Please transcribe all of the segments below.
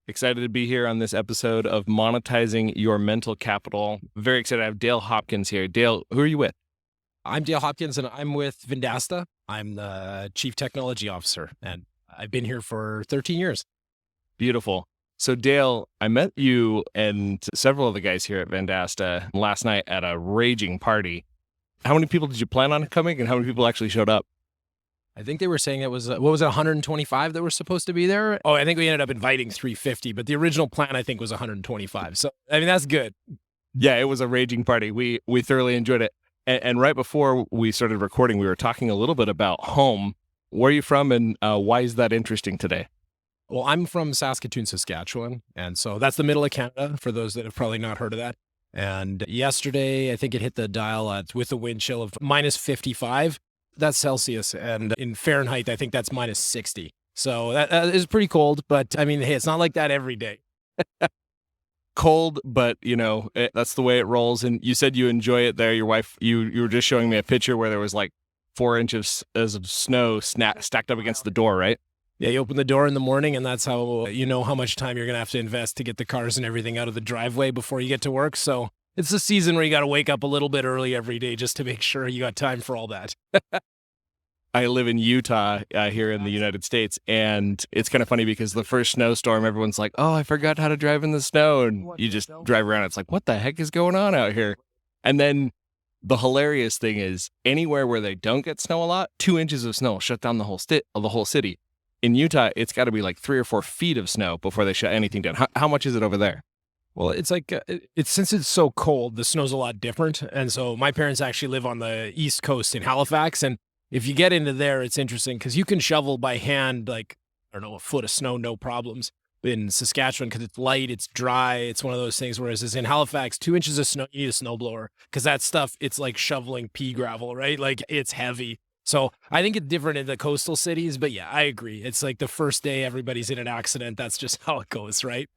Excited to be here on this episode of Monetizing Your Mental Capital. Very excited to have Dale Hopkins here. Dale, who are you with? I'm Dale Hopkins, and I'm with Vendasta. I'm the Chief Technology Officer, and I've been here for 13 years. Beautiful. So Dale, I met you and several of the guys here at Vendasta last night at a raging party. How many people did you plan on coming, and how many people actually showed up? I think they were saying it was, 125 that were supposed to be there? Oh, I think we ended up inviting 350, but the original plan, I think, was 125. So, I mean, that's good. Yeah, it was a raging party. We thoroughly enjoyed it. And right before we started recording, we were talking a little bit about home. Where are you from, and why is that interesting today? Well, I'm from Saskatoon, Saskatchewan, and so that's the middle of Canada, for those that have probably not heard of that. And yesterday, I think it hit the dial with a wind chill of minus 55. That's Celsius, and in Fahrenheit, I think that's minus 60. So that is pretty cold, but I mean, hey, it's not like that every day. Cold, but that's the way it rolls. And you said you enjoy it there. Your wife, you were just showing me a picture where there was like 4 inches of snow stacked up against the door, right? Yeah, you open the door in the morning, and that's how you know how much time you're going to have to invest to get the cars and everything out of the driveway before you get to work. So it's the season where you got to wake up a little bit early every day just to make sure you got time for all that. I live in Utah here in the United States, and it's kind of funny because the first snowstorm, everyone's like, oh, I forgot how to drive in the snow. And you just drive around. It's like, what the heck is going on out here? And then the hilarious thing is anywhere where they don't get snow a lot, 2 inches of snow will shut down the whole city. In Utah, it's got to be like 3 or 4 feet of snow before they shut anything down. How much is it over there? Well, it's like, since it's so cold, the snow's a lot different. And so my parents actually live on the East Coast in Halifax. And if you get into there, it's interesting because you can shovel by hand, like, I don't know, a foot of snow, no problems. In Saskatchewan, because it's light, it's dry, it's one of those things. Whereas in Halifax, 2 inches of snow, you need a snowblower because that stuff, it's like shoveling pea gravel, right? Like, it's heavy. So I think it's different in the coastal cities, but yeah, I agree. It's like the first day everybody's in an accident. That's just how it goes, right?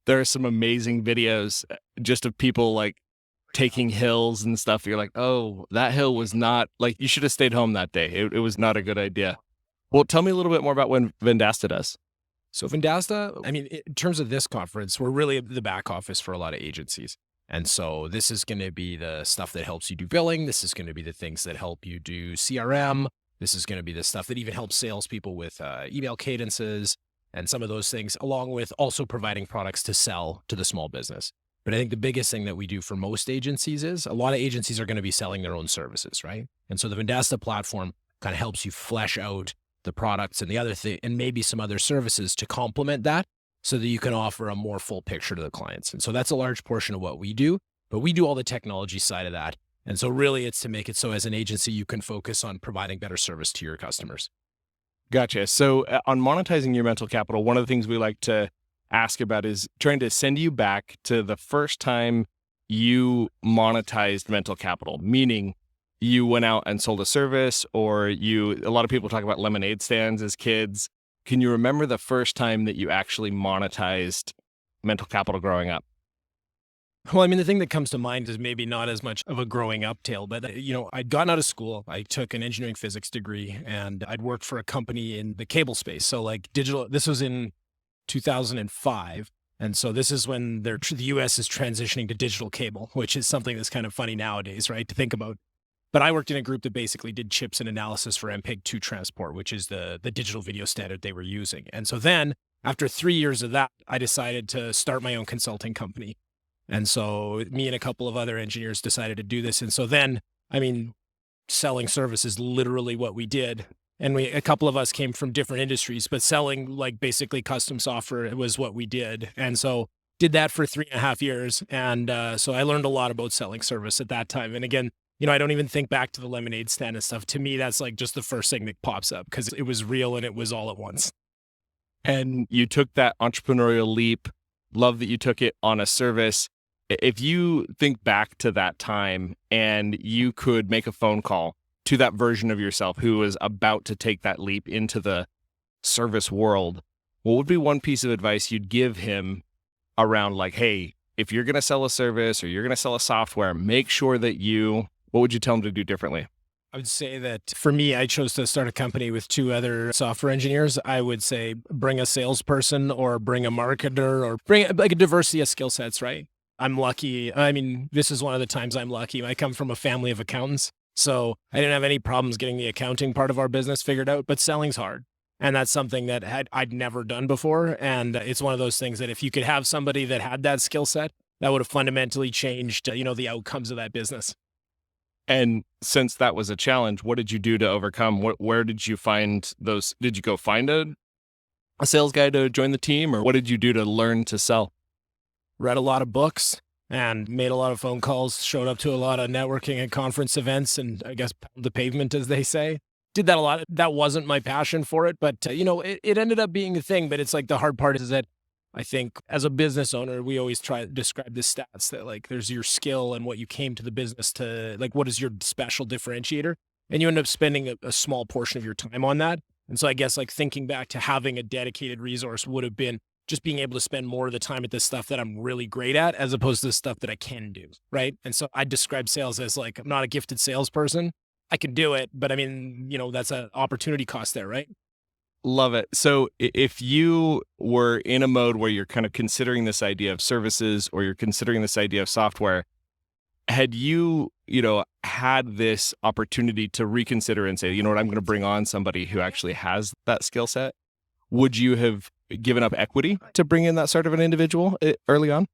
There are some amazing videos just of people like taking hills and stuff. You're like, oh, that hill was not like, you should have stayed home that day. It was not a good idea. Well, tell me a little bit more about what Vendasta does. So Vendasta, I mean, in terms of this conference, we're really the back office for a lot of agencies. And so this is going to be the stuff that helps you do billing. This is going to be the things that help you do CRM. This is going to be the stuff that even helps salespeople with email cadences and some of those things, along with also providing products to sell to the small business. But I think the biggest thing that we do for most agencies is a lot of agencies are going to be selling their own services, right? And so the Vendasta platform kind of helps you flesh out the products and the other thing, and maybe some other services to complement that, so that you can offer a more full picture to the clients. And so that's a large portion of what we do, but we do all the technology side of that. And so really it's to make it so as an agency, you can focus on providing better service to your customers. Gotcha. So on monetizing your mental capital, one of the things we like to ask about is trying to send you back to the first time you monetized mental capital, meaning you went out and sold a service, or a lot of people talk about lemonade stands as kids. Can you remember the first time that you actually monetized mental capital growing up? Well, I mean, the thing that comes to mind is maybe not as much of a growing up tale, but, I'd gotten out of school. I took an engineering physics degree, and I'd worked for a company in the cable space. So like digital, this was in 2005. And so this is when the US is transitioning to digital cable, which is something that's kind of funny nowadays, right, to think about. But I worked in a group that basically did chips and analysis for MPEG-2 transport, which is the digital video standard they were using. And so then after 3 years of that, I decided to start my own consulting company. And so me and a couple of other engineers decided to do this. And so then, I mean, selling service is literally what we did. And a couple of us came from different industries, but selling like basically custom software was what we did. And so did that for 3.5 years. And so I learned a lot about selling service at that time. And again, I don't even think back to the lemonade stand and stuff. To me, that's like just the first thing that pops up because it was real and it was all at once. And you took that entrepreneurial leap. Love that you took it on a service. If you think back to that time and you could make a phone call to that version of yourself who was about to take that leap into the service world, what would be one piece of advice you'd give him around like, hey, if you're going to sell a service or you're going to sell a software, make sure that what would you tell him to do differently? I would say that for me, I chose to start a company with two other software engineers. I would say bring a salesperson or bring a marketer or bring like a diversity of skill sets, right? I'm lucky. I mean, this is one of the times I'm lucky. I come from a family of accountants. So I didn't have any problems getting the accounting part of our business figured out, but selling's hard. And that's something that I'd never done before. And it's one of those things that if you could have somebody that had that skill set, that would have fundamentally changed, the outcomes of that business. And since that was a challenge, what did you do to overcome? Where did you find those? Did you go find a sales guy to join the team, or what did you do to learn to sell? Read a lot of books and made a lot of phone calls, showed up to a lot of networking and conference events, and I guess pound the pavement, as they say. Did that a lot. That wasn't my passion for it, but it ended up being a thing. But it's like the hard part is that I think as a business owner, we always try to describe the stats that like there's your skill and what you came to the business to, like what is your special differentiator, and you end up spending a small portion of your time on that. And so I guess like thinking back to having a dedicated resource would have been just being able to spend more of the time at the stuff that I'm really great at, as opposed to the stuff that I can do, right? And so I describe sales as like, I'm not a gifted salesperson. I can do it, but I mean, that's an opportunity cost there, right? Love it. So if you were in a mode where you're kind of considering this idea of services or you're considering this idea of software, had you, had this opportunity to reconsider and say, you know what, I'm going to bring on somebody who actually has that skill set, would you have given up equity to bring in that sort of an individual early on?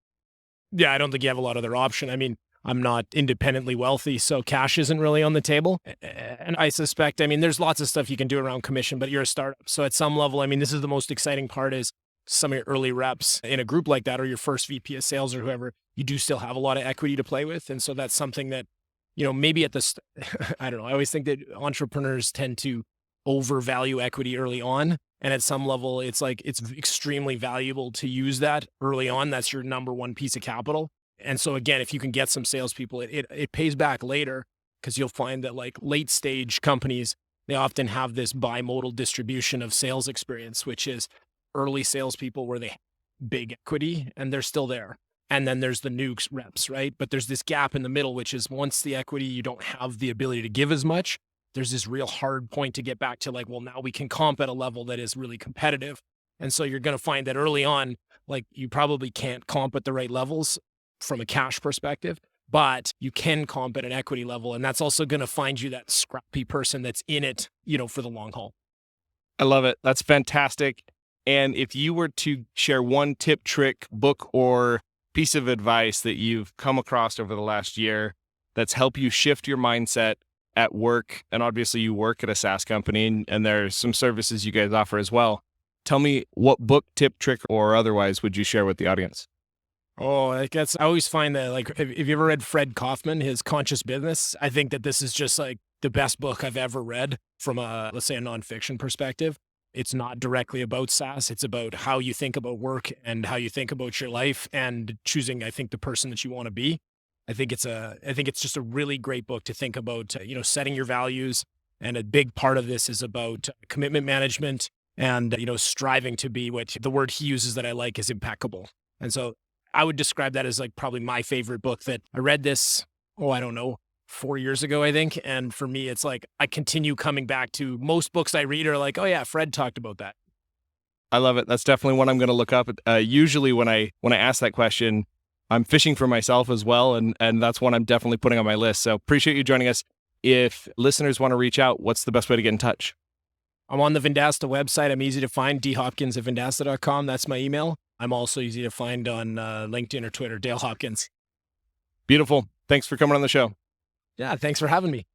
Yeah, I don't think you have a lot of other option. I mean, I'm not independently wealthy, so cash isn't really on the table. And I suspect, there's lots of stuff you can do around commission, but you're a startup. So at some level, this is the most exciting part is some of your early reps in a group like that, or your first VP of sales or whoever, you do still have a lot of equity to play with. And so that's something that, maybe at the, I don't know, I always think that entrepreneurs tend to overvalue equity early on. And at some level, it's like, it's extremely valuable to use that early on. That's your number one piece of capital. And so again, if you can get some salespeople, it pays back later, because you'll find that like late stage companies, they often have this bimodal distribution of sales experience, which is early salespeople where they have big equity and they're still there. And then there's the nukes reps, right? But there's this gap in the middle, which is once the equity, you don't have the ability to give as much. There's this real hard point to get back to like, well, now we can comp at a level that is really competitive. And so you're going to find that early on, like you probably can't comp at the right levels from a cash perspective, but you can comp at an equity level. And that's also going to find you that scrappy person that's in it, for the long haul. I love it. That's fantastic. And if you were to share one tip, trick, book, or piece of advice that you've come across over the last year that's helped you shift your mindset at work, and obviously you work at a SaaS company and there's some services you guys offer as well. Tell me what book, tip, trick, or otherwise would you share with the audience? Oh, I guess I always find that like, if you ever read Fred Kaufman, his Conscious Business, I think that this is just like the best book I've ever read from let's say a nonfiction perspective. It's not directly about SaaS. It's about how you think about work and how you think about your life and choosing, I think, the person that you want to be. I think it's just a really great book to think about, setting your values. And a big part of this is about commitment management and, striving to be what the word he uses that I like is impeccable. And so I would describe that as like probably my favorite book that I read this, I don't know, 4 years ago, I think. And for me, it's like, I continue coming back to most books I read are like, oh yeah, Fred talked about that. I love it. That's definitely one I'm going to look up. Usually when I ask that question, I'm fishing for myself as well. And that's one I'm definitely putting on my list. So appreciate you joining us. If listeners want to reach out, what's the best way to get in touch? I'm on the Vendasta website. I'm easy to find, dhopkins@vendasta.com. That's my email. I'm also easy to find on LinkedIn or Twitter, Dale Hopkins. Beautiful. Thanks for coming on the show. Yeah, thanks for having me.